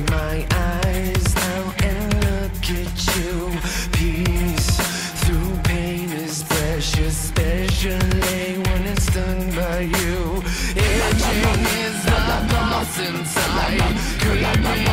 my eyes out and look at you. Peace through pain is precious, especially when it's done by you. Itching is the boss inside, creeping